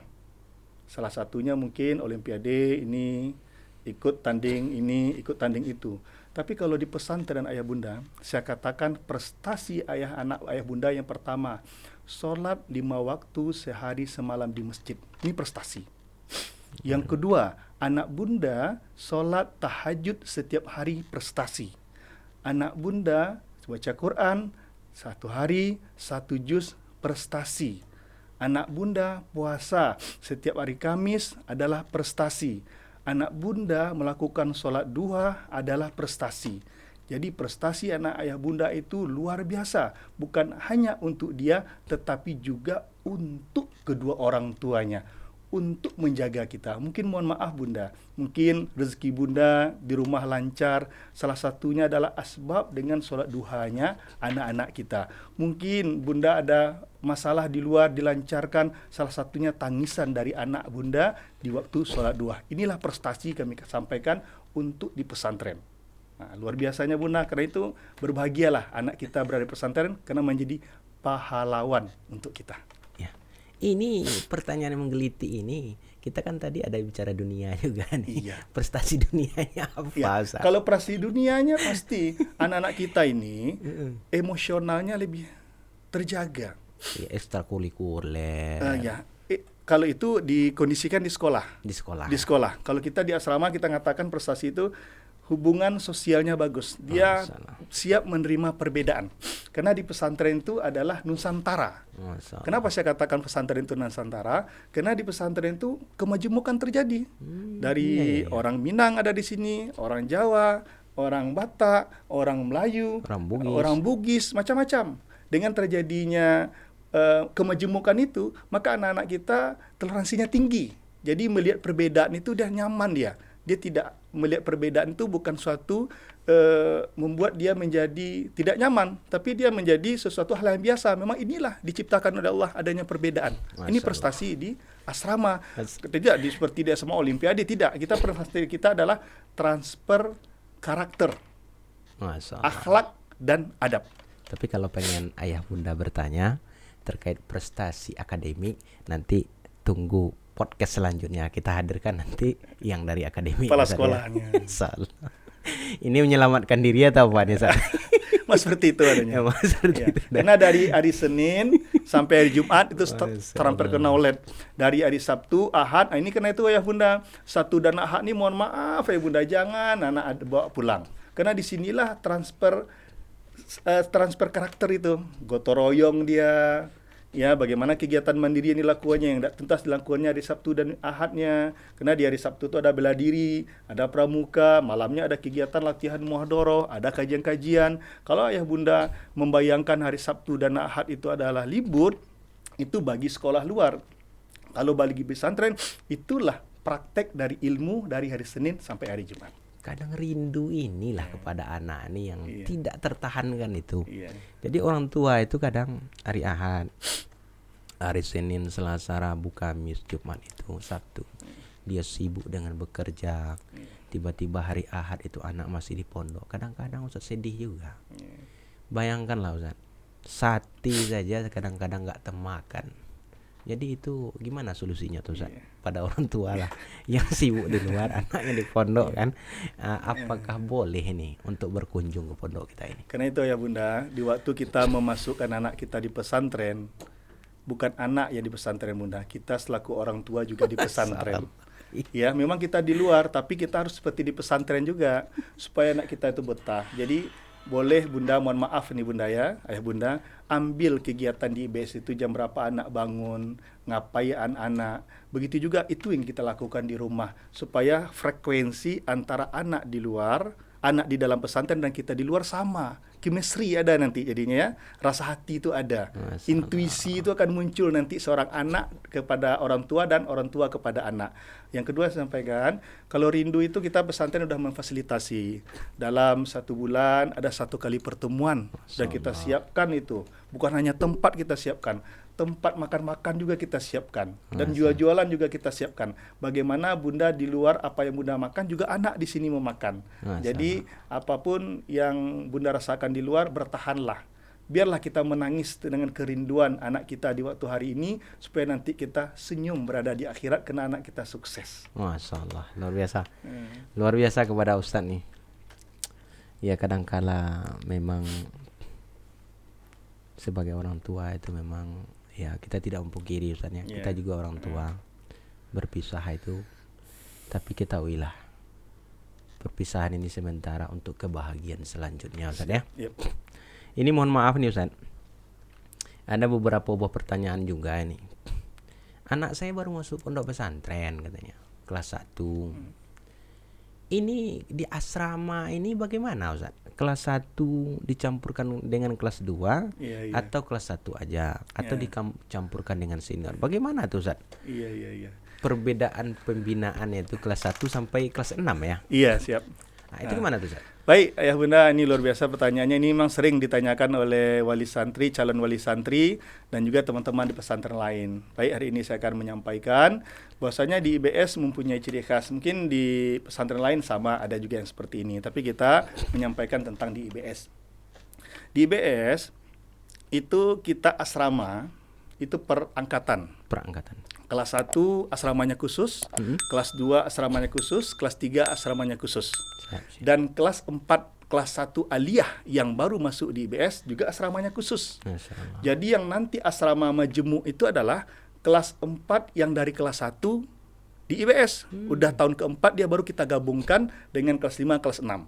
Speaker 1: Salah satunya mungkin olimpiade ini, ikut tanding ini, ikut tanding itu. Tapi kalau di pesantren ayah bunda, saya katakan prestasi ayah bunda yang pertama, sholat 5 waktu sehari semalam di masjid. Ini prestasi. Yang kedua, anak bunda sholat tahajud setiap hari, prestasi. Anak bunda baca Quran 1 hari 1 juz, prestasi. Anak bunda puasa setiap hari Kamis adalah prestasi. Anak bunda melakukan sholat duha adalah prestasi. Jadi prestasi anak ayah bunda itu luar biasa. Bukan hanya untuk dia, tetapi juga untuk kedua orang tuanya. Untuk menjaga kita. Mungkin mohon maaf bunda, mungkin rezeki bunda di rumah lancar. Salah satunya adalah asbab dengan sholat duhanya anak-anak kita. Mungkin bunda ada masalah di luar dilancarkan, salah satunya tangisan dari anak bunda di waktu sholat duha. Inilah prestasi kami sampaikan untuk di pesantren. Nah, luar biasanya bunda, karena itu berbahagialah anak kita berada di pesantren karena menjadi pahlawan untuk kita.
Speaker 2: Ya. Ini pertanyaan yang menggelitik ini. Kita kan tadi ada bicara dunia juga nih.
Speaker 1: Iya.
Speaker 2: Prestasi dunianya apa?
Speaker 1: Ya, kalau prestasi dunianya pasti anak-anak kita ini emosionalnya lebih terjaga.
Speaker 2: Ya, ekstrakurikuler.
Speaker 1: Kalau itu dikondisikan di sekolah.
Speaker 2: Di sekolah.
Speaker 1: Di sekolah. Kalau kita di asrama kita katakan prestasi itu hubungan sosialnya bagus. Dia siap menerima perbedaan. Karena di pesantren itu adalah Nusantara. Kenapa saya katakan pesantren itu Nusantara? Karena di pesantren itu kemajemukan terjadi. Dari orang Minang ada di sini, orang Jawa, orang Batak, orang Melayu, orang Bugis, macam-macam. Dengan terjadinya kemajemukan itu, maka anak-anak kita toleransinya tinggi. Jadi melihat perbedaan itu dia nyaman dia. Dia tidak melihat perbedaan itu bukan suatu membuat dia menjadi tidak nyaman, tapi dia menjadi sesuatu hal yang biasa. Memang inilah diciptakan oleh Allah adanya perbedaan. Ini prestasi di asrama. Tidak seperti di asrama olimpiade, tidak. Kita prestasi kita adalah transfer karakter, akhlak dan adab.
Speaker 2: Tapi kalau pengen ayah bunda bertanya terkait prestasi akademik, nanti tunggu podcast selanjutnya, kita hadirkan nanti yang dari akademik.
Speaker 1: Kepala sekolahnya.
Speaker 2: Ini menyelamatkan diri atau apa nih, Sat?
Speaker 1: Mas seperti itu adanya. Ya. Karena dari hari Senin sampai hari Jumat itu transfer ke knowledge. Dari hari Sabtu, Ahad, ini karena itu ya bunda, Sabtu dan Ahad ini mohon maaf ya bunda, jangan anak bawa pulang. Karena disinilah transfer karakter itu, gotong royong dia. Ya, bagaimana kegiatan mandiri yang dilakukannya, yang tuntas dilakukannya hari Sabtu dan Ahadnya. Karena di hari Sabtu itu ada bela diri, ada pramuka, malamnya ada kegiatan latihan muhadharah, ada kajian-kajian. Kalau ayah bunda membayangkan hari Sabtu dan Ahad itu adalah libur, itu bagi sekolah luar. Kalau bagi pesantren, itulah praktek dari ilmu dari hari Senin sampai hari Jumat.
Speaker 2: Kadang rindu inilah kepada anak nih yang tidak tertahankan itu. Jadi orang tua itu kadang hari Ahad, hari Senin, Selasa, Rabu, Kamis, Jumat itu Sabtu dia sibuk dengan bekerja. Tiba-tiba hari Ahad itu anak masih di pondok. Kadang-kadang Ustaz sedih juga. Bayangkanlah Ustaz, sate saja kadang-kadang nggak temakan. Jadi itu gimana solusinya tuh Ustaz? Pada orang tua lah yang sibuk di luar, anaknya di pondok kan. Apakah boleh nih untuk berkunjung ke pondok kita ini?
Speaker 1: Karena itu ya bunda, di waktu kita memasukkan anak kita di pesantren, bukan anak yang di pesantren bunda, kita selaku orang tua juga di pesantren. Ya, memang kita di luar, tapi kita harus seperti di pesantren juga supaya anak kita itu betah. Jadi boleh Bunda, mohon maaf nih Bunda ya, Ayah Bunda, ambil kegiatan di IBS itu jam berapa anak bangun, ngapain anak. Begitu juga itu yang kita lakukan di rumah, supaya frekuensi antara anak di luar, anak di dalam pesantren dan kita di luar sama. Chemistry ada nanti jadinya ya, rasa hati itu ada. Intuisi itu akan muncul nanti seorang anak kepada orang tua dan orang tua kepada anak. Yang kedua saya sampaikan, kalau rindu itu kita pesantren sudah memfasilitasi. Dalam 1 bulan ada 1 kali pertemuan dan kita siapkan itu. Bukan hanya tempat kita siapkan, tempat makan-makan juga kita siapkan, dan jual-jualan juga kita siapkan. Bagaimana Bunda di luar apa yang Bunda makan juga anak di sini mau makan. Jadi apapun yang Bunda rasakan di luar, bertahanlah. Biarlah kita menangis dengan kerinduan anak kita di waktu hari ini, supaya nanti kita senyum berada di akhirat karena anak kita sukses.
Speaker 2: Masya Allah, luar biasa. Luar biasa kepada Ustadz nih. Ya kadangkala memang sebagai orang tua itu memang ya kita tidak memungkiri Ustaz ya. Kita juga orang tua. Berpisah itu, tapi kita ketahuilah perpisahan ini sementara untuk kebahagiaan selanjutnya Ustaz ya. Ini mohon maaf nih Ustaz, ada beberapa buah pertanyaan juga ini. Anak saya baru masuk pondok pesantren katanya, kelas 1. Ini di asrama ini bagaimana Ustaz? Kelas 1 dicampurkan dengan kelas 2 atau kelas 1 aja atau dicampurkan dengan senior? Bagaimana tuh Ustaz? Perbedaan pembinaannya itu kelas 1 sampai kelas 6 ya?
Speaker 1: Iya, siap.
Speaker 2: Nah, itu gimana tuh Ustaz?
Speaker 1: Baik, Ayah Bunda, ini luar biasa pertanyaannya. Ini memang sering ditanyakan oleh wali santri, calon wali santri, dan juga teman-teman di pesantren lain. Baik, hari ini saya akan menyampaikan bahwasanya di IBS mempunyai ciri khas. Mungkin di pesantren lain sama, ada juga yang seperti ini. Tapi kita menyampaikan tentang di IBS. Di IBS itu kita asrama itu per angkatan. Kelas 1 asramanya khusus, kelas 2 asramanya khusus, kelas 3 asramanya khusus. Dan kelas 4, kelas 1 aliyah yang baru masuk di IBS juga asramanya khusus. Jadi yang nanti asrama majemuk itu adalah kelas 4 yang dari kelas 1 di IBS. Udah tahun keempat dia baru kita gabungkan dengan kelas 5, kelas 6.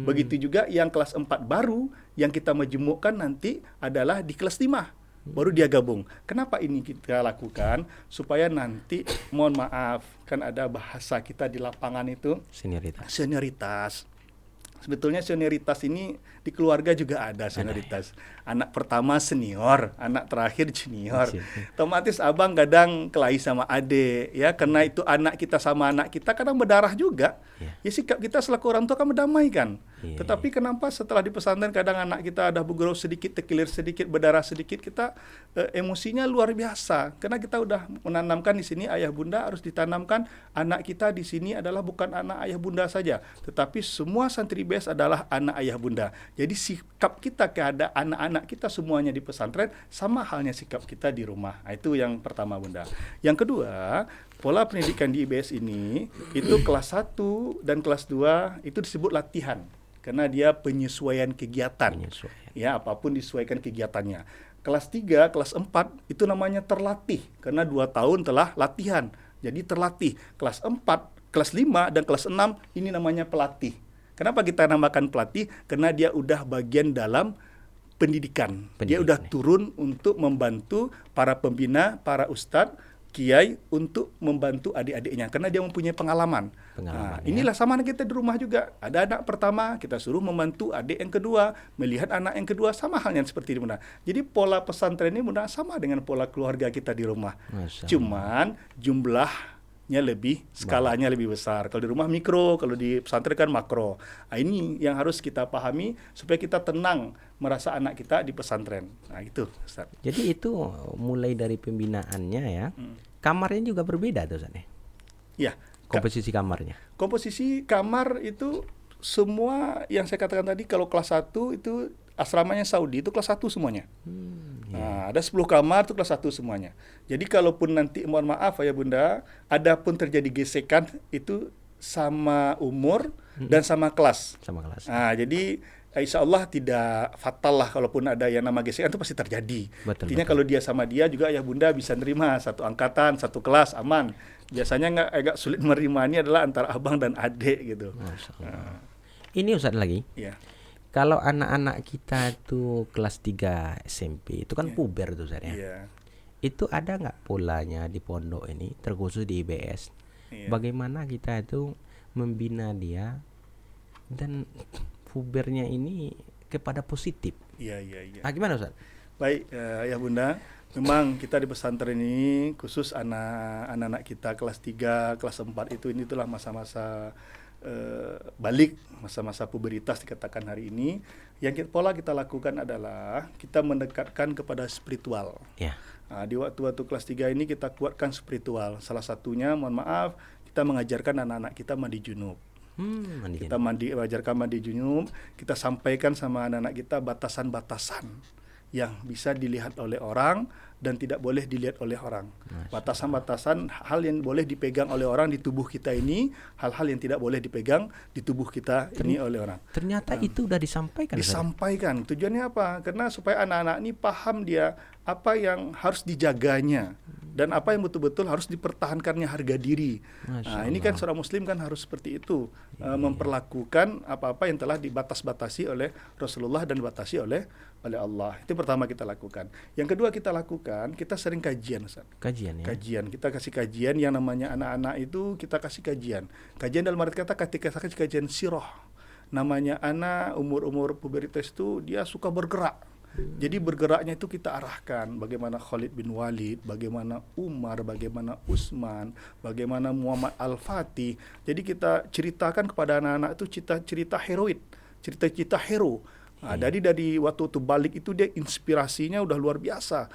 Speaker 1: Begitu juga yang kelas 4 baru yang kita majemukkan nanti adalah di kelas 5. Baru dia gabung. Kenapa ini kita lakukan? Supaya nanti, mohon maaf, kan ada bahasa kita di lapangan itu senioritas. Sebetulnya senioritas ini di keluarga juga ada senioritas. Anak pertama senior, anak terakhir junior. Otomatis abang kadang kelahi sama adik, ya, karena itu anak kita sama anak kita kadang berdarah juga. Ya sikap kita selaku orang tua kan mendamaikan. Tetapi kenapa setelah di pesantren kadang anak kita ada bergurau sedikit, terkilir sedikit, berdarah sedikit, kita emosinya luar biasa. Karena kita udah menanamkan di sini ayah bunda harus ditanamkan anak kita di sini adalah bukan anak ayah bunda saja, tetapi semua santri BES adalah anak ayah bunda. Jadi sikap kita kepada anak-anak kita semuanya di pesantren sama halnya sikap kita di rumah. Nah, itu yang pertama bunda. Yang kedua, pola pendidikan di IBS ini itu kelas 1 dan kelas 2 itu disebut latihan. Karena dia penyesuaian kegiatan. Ya, apapun disesuaikan kegiatannya. Kelas 3, kelas 4 itu namanya terlatih. Karena 2 tahun telah latihan. Jadi terlatih. Kelas 4, kelas 5 dan kelas 6 ini namanya pelatih. Kenapa kita namakan pelatih? Karena dia udah bagian dalam pendidikan. Dia udah turun untuk membantu para pembina, para ustadz, kiai untuk membantu adik-adiknya. Karena dia mempunyai pengalaman. Nah, inilah sama kita di rumah juga. Ada anak pertama, kita suruh membantu adik yang kedua, melihat anak yang kedua, sama halnya seperti di mana. Jadi pola pesantren ini mudah sama dengan pola keluarga kita di rumah. Cuman jumlahnya lebih, skalanya lebih besar. Kalau di rumah mikro, kalau di pesantren kan makro. Nah, ini yang harus kita pahami supaya kita tenang merasa anak kita di pesantren. Nah, itu Ustaz.
Speaker 2: Jadi itu mulai dari pembinaannya ya. Kamarnya juga berbeda tuh Ustaz.
Speaker 1: Ya.
Speaker 2: Komposisi kamarnya.
Speaker 1: Komposisi kamar itu semua yang saya katakan tadi, kalau kelas 1 itu asramanya Saudi itu kelas 1 semuanya. Nah, ada 10 kamar itu kelas 1 semuanya. Jadi kalaupun nanti mohon maaf ya bunda, ada pun terjadi gesekan itu sama umur dan sama kelas. Nah, jadi insya Allah tidak fatal lah kalaupun ada yang nama gesekan itu pasti terjadi. Artinya kalau dia sama dia juga ayah bunda bisa nerima satu angkatan, satu kelas aman. Biasanya agak sulit menerima ini adalah antara abang dan adik gitu.
Speaker 2: Ini Ustaz lagi.
Speaker 1: Ya.
Speaker 2: Kalau anak-anak kita tuh kelas 3 SMP itu kan puber tuh Ustaz ya.
Speaker 1: Iya.
Speaker 2: Itu ada nggak polanya di pondok ini terkhusus di IBS?
Speaker 1: Iya.
Speaker 2: Bagaimana kita itu membina dia dan pubernya ini kepada positif?
Speaker 1: Iya.
Speaker 2: Gimana Ustaz?
Speaker 1: Baik, ya Bunda. Memang kita di pesantren ini khusus anak-anak kita kelas 3, kelas 4 ini itulah masa-masa balik, masa-masa puberitas dikatakan hari ini. Yang pola kita lakukan adalah kita mendekatkan kepada spiritual.
Speaker 2: Ya.
Speaker 1: Nah, di waktu-waktu kelas 3 ini kita kuatkan spiritual. Salah satunya, mohon maaf, kita mengajarkan anak-anak kita mandi junub. Kita mengajarkan mandi junub, kita sampaikan sama anak-anak kita batasan-batasan yang bisa dilihat oleh orang dan tidak boleh dilihat oleh orang. Batasan-batasan hal yang boleh dipegang oleh orang di tubuh kita ini, hal-hal yang tidak boleh dipegang di tubuh kita ini oleh orang.
Speaker 2: Ternyata itu udah disampaikan.
Speaker 1: Disampaikan. Tujuannya apa? Karena supaya anak-anak ini paham dia apa yang harus dijaganya dan apa yang betul-betul harus dipertahankannya harga diri. Nah, ini kan seorang muslim kan harus seperti itu, memperlakukan apa-apa yang telah dibatas-batasi oleh Rasulullah dan dibatasi oleh Allah. Itu pertama kita lakukan. Yang kedua kita lakukan, kita sering kajian, Ustaz.
Speaker 2: Kajian ya.
Speaker 1: Kajian, kita kasih kajian yang namanya anak-anak itu kita kasih kajian. Kajian dalam arti kata ketika kasih kajian sirah. Namanya anak umur-umur pubertas itu dia suka bergerak. Jadi bergeraknya itu kita arahkan bagaimana Khalid bin Walid, bagaimana Umar, bagaimana Utsman, bagaimana Muhammad Al-Fatih. Jadi kita ceritakan kepada anak-anak itu cerita heroik, cerita-cerita hero. Nah, dari waktu itu balik itu dia inspirasinya udah luar biasa,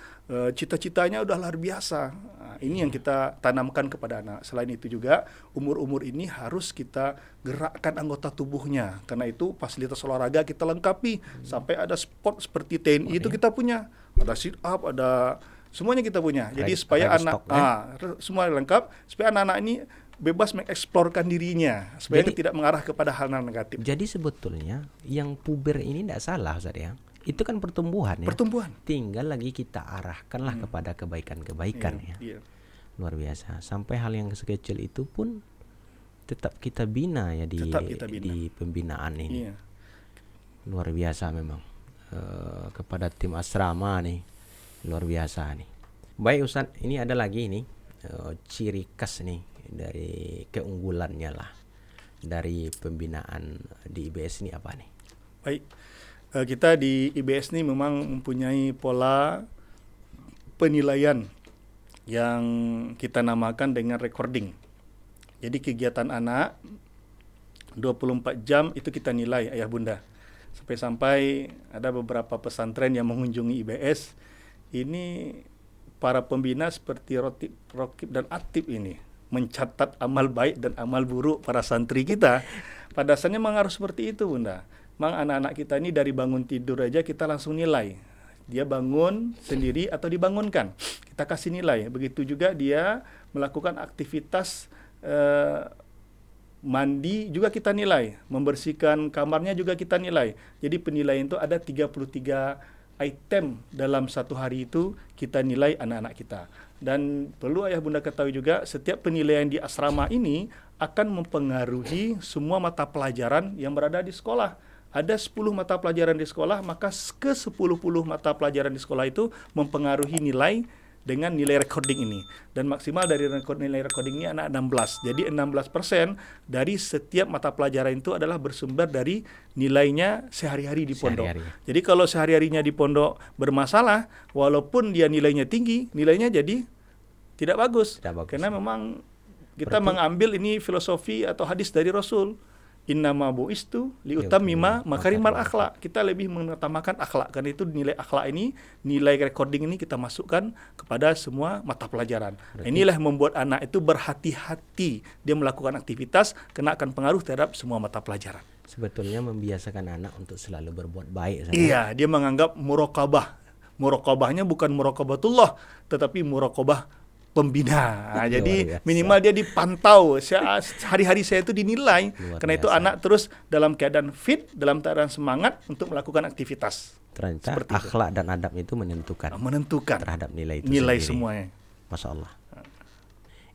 Speaker 1: cita-citanya udah luar biasa. Nah, ini yang kita tanamkan kepada anak. Selain itu juga umur-umur ini harus kita gerakkan anggota tubuhnya. Karena itu fasilitas olahraga kita lengkapi sampai ada sport seperti TNI itu kita punya, ada sit up, ada semuanya kita punya. Jadi supaya anak semua lengkap, supaya anak-anak ini bebas mengeksplorkan dirinya supaya tidak mengarah kepada hal-hal negatif.
Speaker 2: Jadi sebetulnya yang puber ini tidak salah Ustaz ya. Itu kan pertumbuhan ya.
Speaker 1: Pertumbuhan.
Speaker 2: Tinggal lagi kita arahkanlah kepada kebaikan-kebaikan ya.
Speaker 1: Iya.
Speaker 2: Luar biasa. Sampai hal yang sekecil itu pun tetap kita bina ya di pembinaan ini.
Speaker 1: Iya.
Speaker 2: Luar biasa memang. Kepada tim asrama nih. Luar biasa nih. Baik Ustaz, ini ada lagi nih ciri khas nih dari keunggulannya lah dari pembinaan di IBS ini apa nih?
Speaker 1: Baik, kita di IBS ini memang mempunyai pola penilaian yang kita namakan dengan recording. Jadi kegiatan anak 24 jam itu kita nilai ayah bunda. Sampai-sampai ada beberapa pesantren yang mengunjungi IBS. Ini para pembina seperti Rokib dan Atib ini mencatat amal baik dan amal buruk para santri kita. Pada dasarnya memang harus seperti itu bunda. Memang anak-anak kita ini dari bangun tidur aja kita langsung nilai. Dia bangun sendiri atau dibangunkan, kita kasih nilai. Begitu juga dia melakukan aktivitas mandi juga kita nilai. Membersihkan kamarnya juga kita nilai. Jadi penilaian itu ada 33 item dalam satu hari itu kita nilai anak-anak kita. Dan perlu ayah bunda ketahui juga setiap penilaian di asrama ini akan mempengaruhi semua mata pelajaran yang berada di sekolah. Ada 10 mata pelajaran di sekolah, maka ke 10 mata pelajaran di sekolah itu mempengaruhi nilai dengan nilai recording ini. Dan maksimal dari nilai recording ini anak 16. Jadi 16% dari setiap mata pelajaran itu adalah bersumber dari nilainya sehari-hari di pondok. Jadi kalau sehari-harinya di pondok bermasalah, walaupun dia nilainya tinggi, nilainya jadi tidak bagus. Karena memang kita mengambil ini filosofi atau hadis dari Rasul. Innama bu'istu liutammima makarimal akhlak. Kita lebih mengutamakan akhlak. Karena itu nilai akhlak ini, nilai recording ini kita masukkan kepada semua mata pelajaran. Inilah membuat anak itu berhati-hati dia melakukan aktivitas karena akan pengaruh terhadap semua mata pelajaran.
Speaker 2: Sebetulnya membiasakan anak untuk selalu berbuat baik.
Speaker 1: Iya, dia menganggap muraqabah. Muraqabahnya bukan muraqabatullah, tetapi muraqabah pembina. Jadi minimal dia dipantau. Hari-hari saya itu dinilai. Karena itu anak terus dalam keadaan fit, dalam keadaan semangat untuk melakukan aktivitas.
Speaker 2: Ternyata akhlak dan adab itu menentukan terhadap nilai itu
Speaker 1: nilai
Speaker 2: sendiri.
Speaker 1: Semuanya.
Speaker 2: Masya Allah.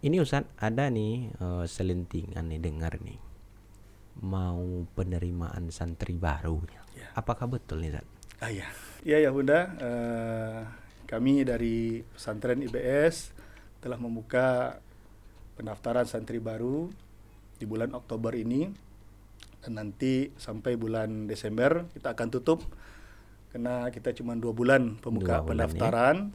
Speaker 2: Ini Ustaz ada nih selentingan nih dengar nih. mau penerimaan santri baru.
Speaker 1: Ya.
Speaker 2: Apakah betul nih, Ustaz?
Speaker 1: Iya. Iya ya Bunda, kami dari pesantren IBS telah membuka pendaftaran santri baru di bulan Oktober ini, dan nanti sampai bulan Desember kita akan tutup karena kita cuma 2 bulan pembuka pendaftaran,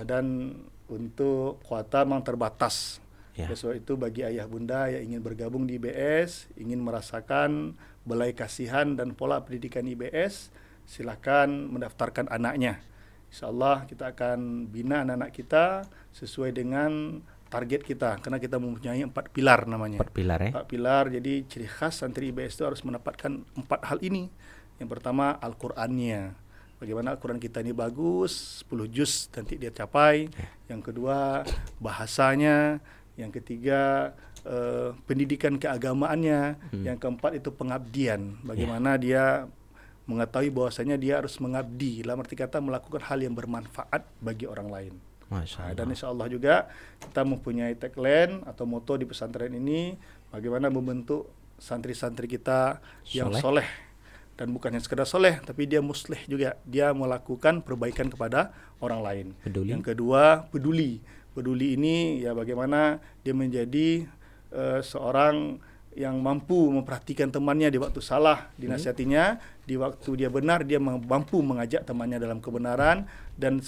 Speaker 1: dan untuk kuota memang terbatas. Ya. Sebab itu bagi ayah bunda yang ingin bergabung di IBS, ingin merasakan belai kasihan dan pola pendidikan IBS, silakan mendaftarkan anaknya. Insyaallah kita akan bina anak-anak kita sesuai dengan target kita, karena kita mempunyai 4 pilar namanya.
Speaker 2: 4 pilar
Speaker 1: 4 pilar, jadi ciri khas santri IBS itu harus mendapatkan 4 hal ini. Yang pertama Al-Qur'annya. Bagaimana Al-Quran kita ini bagus, 10 juz nanti dia capai. Yang kedua bahasanya. Yang ketiga pendidikan keagamaannya. Yang keempat itu pengabdian. Bagaimana dia mengetahui bahwasanya dia harus mengabdi, dalam arti kata melakukan hal yang bermanfaat bagi orang lain. Dan insya Allah juga kita mempunyai tagline atau moto di pesantren ini, bagaimana membentuk santri-santri kita yang soleh. Dan bukan hanya sekedar soleh, tapi dia muslih juga. Dia melakukan perbaikan kepada orang lain.
Speaker 2: Peduli.
Speaker 1: Yang kedua, peduli. Peduli ini ya bagaimana dia menjadi seorang yang mampu memperhatikan temannya di waktu salah, dinasihatinya, di waktu dia benar, dia mampu mengajak temannya dalam kebenaran, dan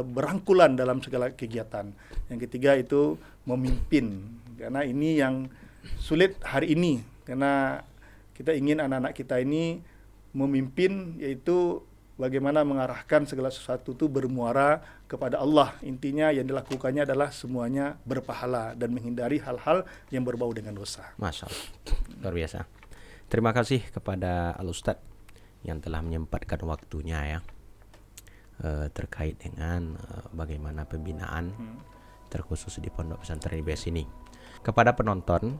Speaker 1: berangkulan dalam segala kegiatan. Yang ketiga itu memimpin. Karena ini yang sulit hari ini. Karena kita ingin anak-anak kita ini memimpin, yaitu bagaimana mengarahkan segala sesuatu itu bermuara kepada Allah. Intinya yang dilakukannya adalah semuanya berpahala dan menghindari hal-hal yang berbau dengan dosa.
Speaker 2: Masya Allah, luar biasa. Terima kasih kepada Al-Ustadz yang telah menyempatkan waktunya ya, terkait dengan bagaimana pembinaan terkhusus di Pondok Pesantren IBS ini. Kepada penonton,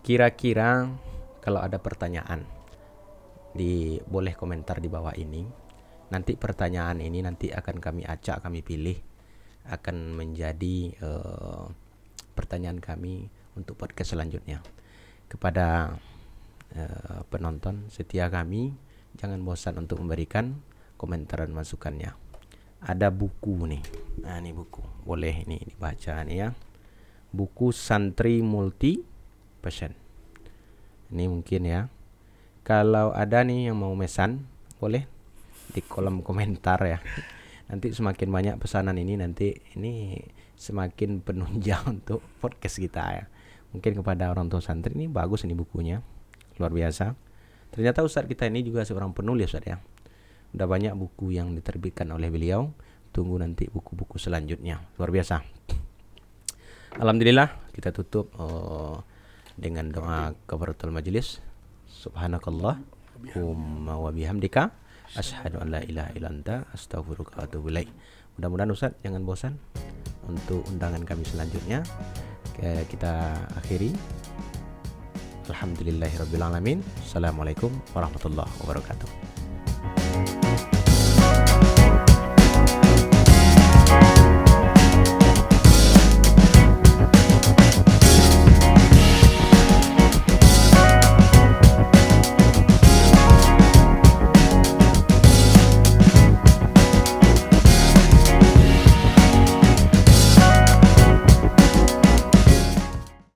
Speaker 2: kira-kira kalau ada pertanyaan, boleh komentar di bawah ini. Nanti pertanyaan ini nanti akan kami acak, kami pilih, akan menjadi pertanyaan kami untuk podcast selanjutnya. Kepada penonton setia kami, jangan bosan untuk memberikan komentar dan masukannya. Ada buku nih, nah ini buku, boleh ini dibaca nih ya. Buku Santri Multi Passion. Ini mungkin ya. Kalau ada nih yang mau mesan, boleh di kolom komentar ya. Nanti semakin banyak pesanan ini, nanti ini semakin penunjang untuk podcast kita ya. Mungkin kepada orang tua santri, ini bagus ini bukunya, luar biasa. Ternyata Ustadz kita ini juga seorang penulis Ustadz ya. Udah banyak buku yang diterbitkan oleh beliau. Tunggu nanti buku-buku selanjutnya, luar biasa. Alhamdulillah, kita tutup dengan doa kafaratul majelis. Subhanakallah wa bihamdika asyhadu an la ilaha illa anta astaghfiruka wa atubu ilaik. Mudah-mudahan Ustaz jangan bosan untuk undangan kami selanjutnya. Kita akhiri. Alhamdulillahirabbil alamin. Assalamualaikum warahmatullahi wabarakatuh.